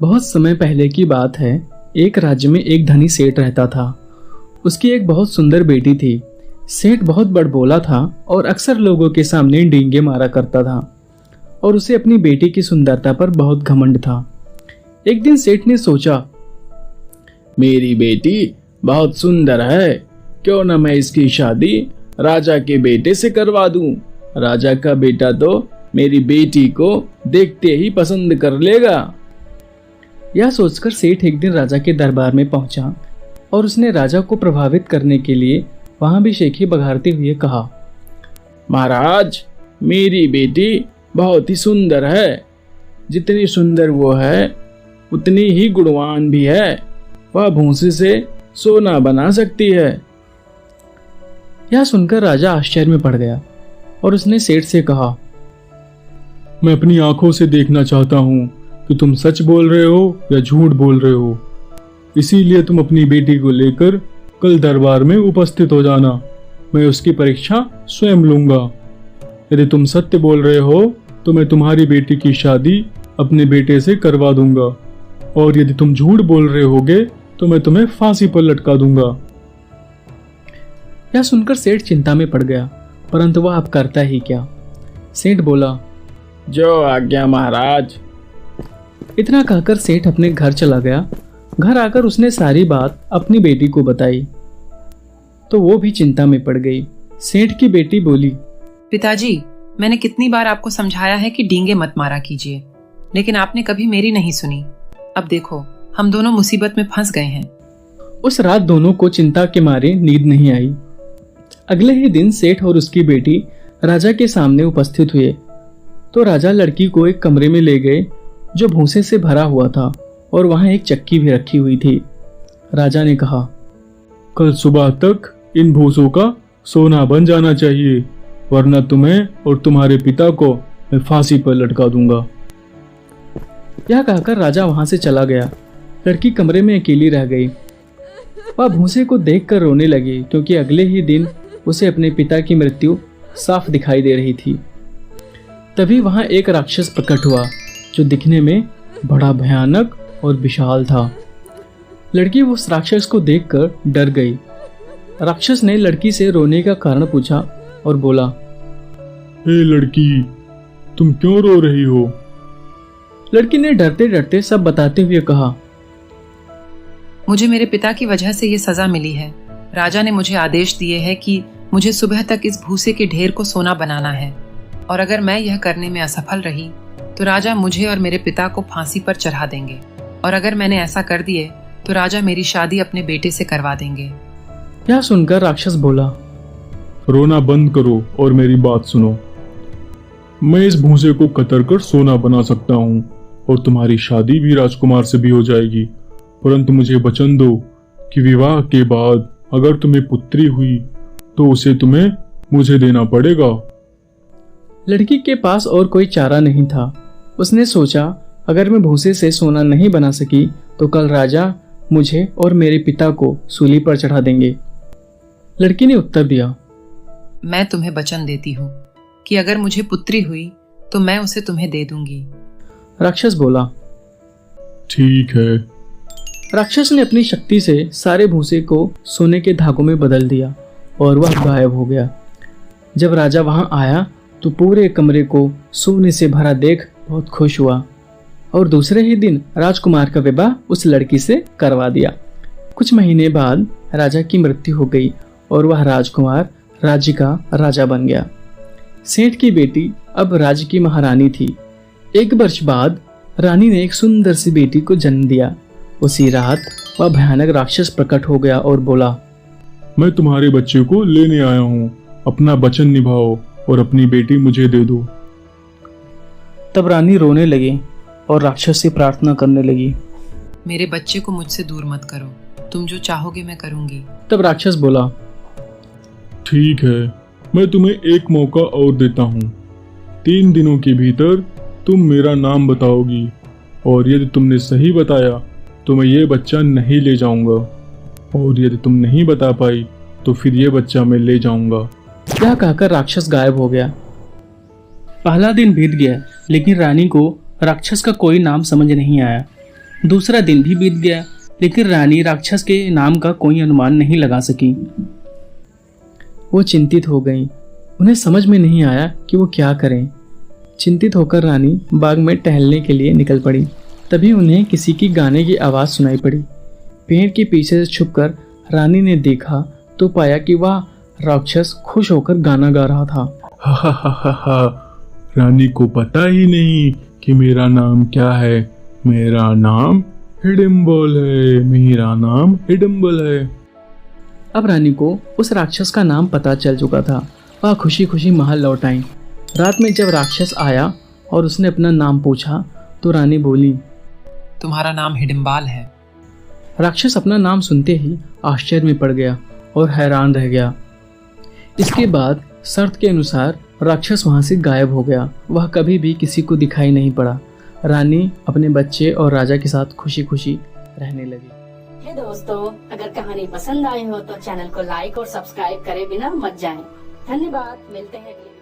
बहुत समय पहले की बात है। एक राज्य में एक धनी सेठ रहता था। उसकी एक बहुत सुंदर बेटी थी। सेठ बहुत बड़बोला था और अक्सर लोगों के सामने डींगे मारा करता था और उसे अपनी बेटी की सुंदरता पर बहुत घमंड था। एक दिन सेठ ने सोचा, मेरी बेटी बहुत सुंदर है, क्यों न मैं इसकी शादी राजा के बेटे से करवा दूं। राजा का बेटा तो मेरी बेटी को देखते ही पसंद कर लेगा। यह सोचकर सेठ एक दिन राजा के दरबार में पहुंचा और उसने राजा को प्रभावित करने के लिए वहां भी शेखी बघारते हुए कहा, महाराज, मेरी बेटी बहुत ही सुंदर है। जितनी सुंदर वो है उतनी ही गुणवान भी है। वह भूसे से सोना बना सकती है। यह सुनकर राजा आश्चर्य में पड़ गया और उसने सेठ से कहा, मैं अपनी आंखों से देखना चाहता हूँ कि तुम सच बोल रहे हो या झूठ बोल रहे हो। इसीलिए तुम अपनी बेटी को लेकर कल दरबार में उपस्थित हो जाना। मैं उसकी परीक्षा स्वयं लूंगा। यदि तुम सत्य बोल रहे हो तो मैं तुम्हारी बेटी की शादी अपने बेटे से करवा दूंगा, और यदि तुम झूठ बोल रहे होगे तो मैं तुम्हें फांसी पर लटका दूंगा। यह सुनकर सेठ चिंता में पड़ गया, परंतु वह अब करता ही क्या। सेठ बोला, जो आज्ञा महाराज। इतना कहकर सेठ अपने घर चला गया। घर आकर उसने सारी बात अपनी बेटी को बताई तो वो भी चिंता में पड़ गई। सेठ की बेटी बोली, पिताजी, मैंने कितनी बार आपको समझाया है कि डींगे मत मारा कीजिए, लेकिन आपने कभी मेरी नहीं सुनी। अब देखो, हम दोनों मुसीबत में फंस गए हैं। उस रात दोनों को चिंता के मारे नींद नहीं आई। अगले ही दिन सेठ और उसकी बेटी राजा के सामने उपस्थित हुए तो राजा लड़की को एक कमरे में ले गए जो भूसे से भरा हुआ था और वहां एक चक्की भी रखी हुई थी। राजा ने कहा, कल सुबह तक इन भूसों का सोना बन जाना चाहिए, वरना तुम्हें और तुम्हारे पिता को मैं फांसी पर लटका दूंगा। यह कहकर राजा वहां से चला गया। लड़की कमरे में अकेली रह गई। वह भूसे को देखकर रोने लगी क्योंकि अगले ही दिन उसे अपने पिता की मृत्यु साफ दिखाई दे रही थी। तभी वहां एक राक्षस प्रकट हुआ जो दिखने में बड़ा भयानक और विशाल था। लड़की उस राक्षस को देखकर डर गई। राक्षस ने लड़की से रोने का कारण पूछा और बोला, हे लड़की, तुम क्यों रो रही हो? लड़की ने डरते डरते सब बताते हुए कहा, मुझे मेरे पिता की वजह से ये सजा मिली है। राजा ने मुझे आदेश दिए है कि मुझे सुबह तक इस भूसे के ढेर को सोना बनाना है, और अगर मैं यह करने में असफल रही तो राजा मुझे और मेरे पिता को फांसी पर चढ़ा देंगे, और अगर मैंने ऐसा कर दिए तो राजा मेरी शादी अपने बेटे से करवा देंगे। यह सुनकर राक्षस बोला, रोना बंद करो और मेरी बात सुनो। मैं इस भूसे को कतर कर सोना बना सकता हूँ और तुम्हारी शादी भी राजकुमार से भी हो जाएगी, परंतु मुझे वचन दो कि विवाह के बाद अगर तुम्हें पुत्री हुई तो उसे तुम्हें मुझे देना पड़ेगा। लड़की के पास और कोई चारा नहीं था। उसने सोचा, अगर मैं भूसे से सोना नहीं बना सकी तो कल राजा मुझे और मेरे पिता को सूली पर चढ़ा देंगे। लड़की ने उत्तर दिया, मैं तुम्हें वचन देती हूँ कि अगर मुझे पुत्री हुई तो मैं उसे तुम्हें दे दूंगी। राक्षस बोला, ठीक है। राक्षस ने अपनी शक्ति से सारे भूसे को सोने के धागों में बदल दिया और वह गायब हो गया। जब राजा वहां आया तो पूरे कमरे को सोने से भरा देख बहुत खुश हुआ और दूसरे ही दिन राजकुमार का विवाह उस लड़की से करवा दिया। कुछ महीने बाद राजा की मृत्यु हो गई और वह राजकुमार राज्य का राजा बन गया। सेठ की बेटी अब राज्य की महारानी थी। एक वर्ष बाद रानी ने एक सुंदर सी बेटी को जन्म दिया। उसी रात वह भयानक राक्षस प्रकट हो गया और बोला, मैं तुम्हारे बच्चे को लेने आया हूँ, अपना वचन निभाओ और अपनी बेटी मुझे दे दो। तब रानी रोने लगी और राक्षस से प्रार्थना करने लगी, मेरे बच्चे को मुझसे दूर मत करो, तुम जो चाहोगे मैं करूंगी। तब राक्षस बोला, ठीक है, मैं तुम्हें एक मौका और देता हूँ। 3 दिनों के भीतर तुम मेरा नाम बताओगी, और यदि तुमने सही बताया तो मैं ये बच्चा नहीं ले जाऊंगा, और यदि तुम नहीं बता पाई तो फिर ये बच्चा मैं ले जाऊंगा। यह कहकर राक्षस गायब हो गया। पहला दिन बीत गया, लेकिन रानी को राक्षस का कोई नाम समझ नहीं आया। दूसरा दिन भी बीत गया, लेकिन रानी राक्षस के नाम का कोई अनुमान नहीं लगा सकी। वो चिंतित हो गई। उन्हें समझ में नहीं आया कि वो क्या करें। चिंतित होकर रानी बाग में टहलने के लिए निकल पड़ी। तभी उन्हें किसी की गाने की आवाज़ सुनाई पड़ी। पेड़ के पीछे से छुपकर रानी ने देखा तो पाया कि वह राक्षस खुश होकर गाना गा रहा था। हा हा हा हा हा, रानी को पता ही नहीं कि मेरा नाम क्या है। मेरा नाम हिडिंबल है, मेरा नाम हिडिंबल है। अब रानी को उस राक्षस का नाम पता चल चुका था। वह खुशी खुशी महल लौट आई। रात में जब राक्षस आया और उसने अपना नाम पूछा तो रानी बोली, तुम्हारा नाम हिडिंबाल है। राक्षस अपना नाम सुनते ही आश्चर्य में पड़ गया और हैरान रह गया। इसके बाद शर्त के अनुसार राक्षस वहां से गायब हो गया। वह कभी भी किसी को दिखाई नहीं पड़ा। रानी अपने बच्चे और राजा के साथ खुशी खुशी रहने लगी। हे दोस्तों, अगर कहानी पसंद आई हो तो चैनल को लाइक और सब्सक्राइब करे बिना मत जाएं। धन्यवाद, मिलते हैं अगली